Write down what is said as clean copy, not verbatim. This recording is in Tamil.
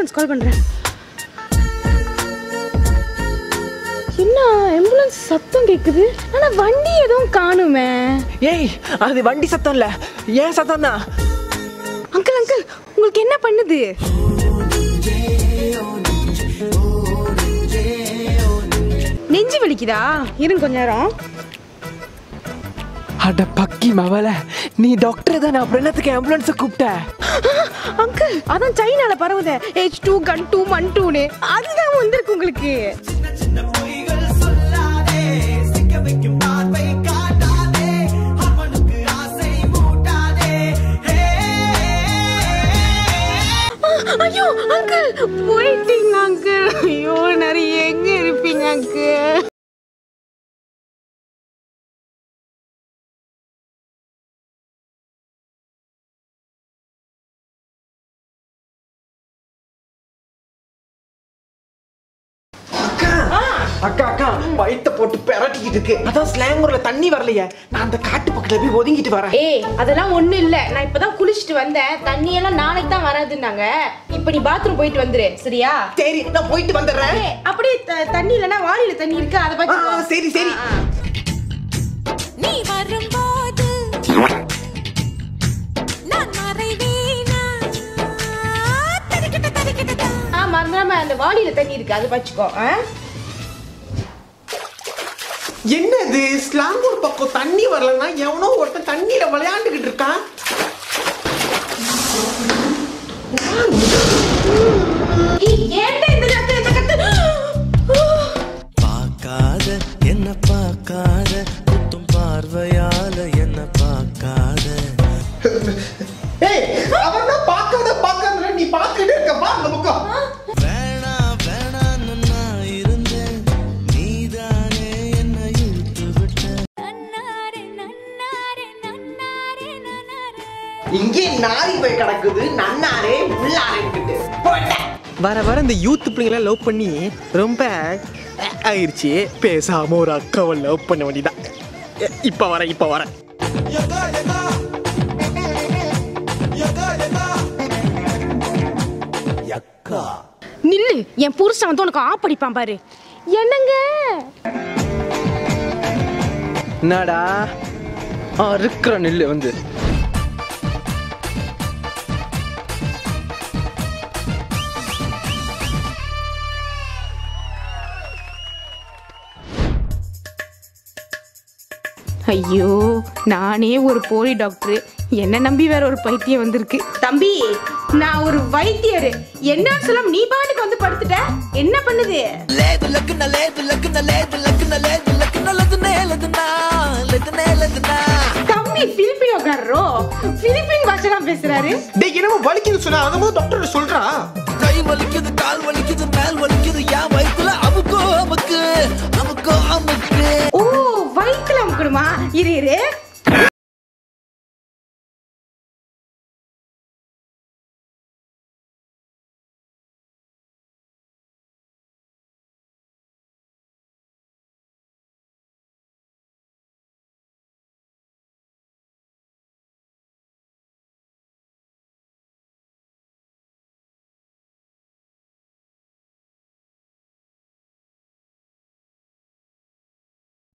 ஆம்புலன்ஸ் கால் பண்றேன். என்ன ஆம்புலன்ஸ் சத்தம் கேக்குது, ஆனா வண்டி எதுவும் காணுமே. ஏய், அது வண்டி சத்தம் இல்ல, ஏன் சத்தம் தான். அங்கிள் அங்கிள், உங்களுக்கு என்ன பண்ணுது? நெஞ்சு வலிக்குதா? இருங்க கொஞ்ச நேரம். அட பக்கி மவள, நீ டாக்டர் தானே, அப்புறம் என்னத்துக்கு ஆம்புலன்ஸை கூப்பிட்ட? அங்கிள், அதான் சைனால பரவுதே H2 Gun2 1-2னு, அதுதான் வந்திருக்கு உங்களுக்கு. ஐயோ அங்கிள், போயிட்டீங்க அங்கிள். ஐயோ நிறைய எங்க இருப்பீங்க அங்கிள்? அக்கா அக்கா, வயித்தை போட்டு பெரட்டிக்கிட்டு இருக்கு. அதான் ஸ்லாங்கூர்ல தண்ணி வரலையே, நான் அந்த காட்டு பக்கத்துல போய் ஒதுங்கிட்டு வரேன். ஏய், அதெல்லாம் ஒண்ணு இல்ல, நான் இப்பதான் குளிச்சிட்டு வந்தேன். தண்ணி எல்லாம் நாளைக்கு தான் வராதுன்னாங்க. இப்ப நீ பாத்ரூம் போயிட்டு வந்துரு, சரியா? சரி, நான் போயிட்டு வந்துடுறேன். அப்படியே தண்ணி இல்லனா வாளியில தண்ணி இருக்கு, அத பத்தி. சரி சரி. நீ வரும்போது நான் மறைவேனா? தரிக்கிட்ட மறந்துடாம அந்த வாளியில தண்ணி இருக்கு, அது பச்சுக்கோ. என்னது ஸ்லாங்கூர் பக்கம் தண்ணி வரலன்னா எவனோ ஒருத்தன் தண்ணியில விளையாண்டுகிட்டு இருக்கான். பார்க்காத என்ன பார்க்காத, குத்தும் பார்வையால என்ன பார்க்காத. ஏய், அவன் தான் பார்க்காத பார்க்காத, நீ பார்த்துக்கிட்டே இருக்க, வா அந்த பக்கம். வேணா வேணான்னு நான் இருந்தேன், நீதானே என்ன இழுத்து விட்ட. இங்கே நாரி போய் கிடக்குது, நன்னாரே உள்ளாரே போட்டேன். வர வர இந்த யூத் பிள்ளைங்கள லவ் பண்ணி ரொம்ப ஆயிடுச்சு. பேசாம ஒரு அக்காவை லவ் பண்ண வேண்டியதான். இப்ப வரேன். நில்லு, என் புருஷன் வந்து உனக்கு ஆப்படிப்பான் பாரு. என்னங்க என்னடா இருக்கிற நில்லு வந்து. ஐயோ, நானே ஒரு போலி டாக்டர், என்ன நம்பி வேற ஒரு பைத்தியம் வந்திருக்கு. தம்பி, நான் ஒரு வைத்தியர், என்ன சொல்ல நீ பாட்டுக்கு வந்து படுத்துட்ட, என்ன பண்ணுது? தம்பி பிலிப்பினோக்காரரோ, பிலிப்பின் பாஷைலாம் பேசுறாரு. டேய், என்னமோ வலிக்குது சொன்னா, அதமோ டாக்டர் சொல்றா. கை வலிக்குது, கால் வலிக்குது, மேல் வலிக்குது, என் வயித்துல அமுக்கு. ஓ, வயித்துல அமுக்கணுமா? இரு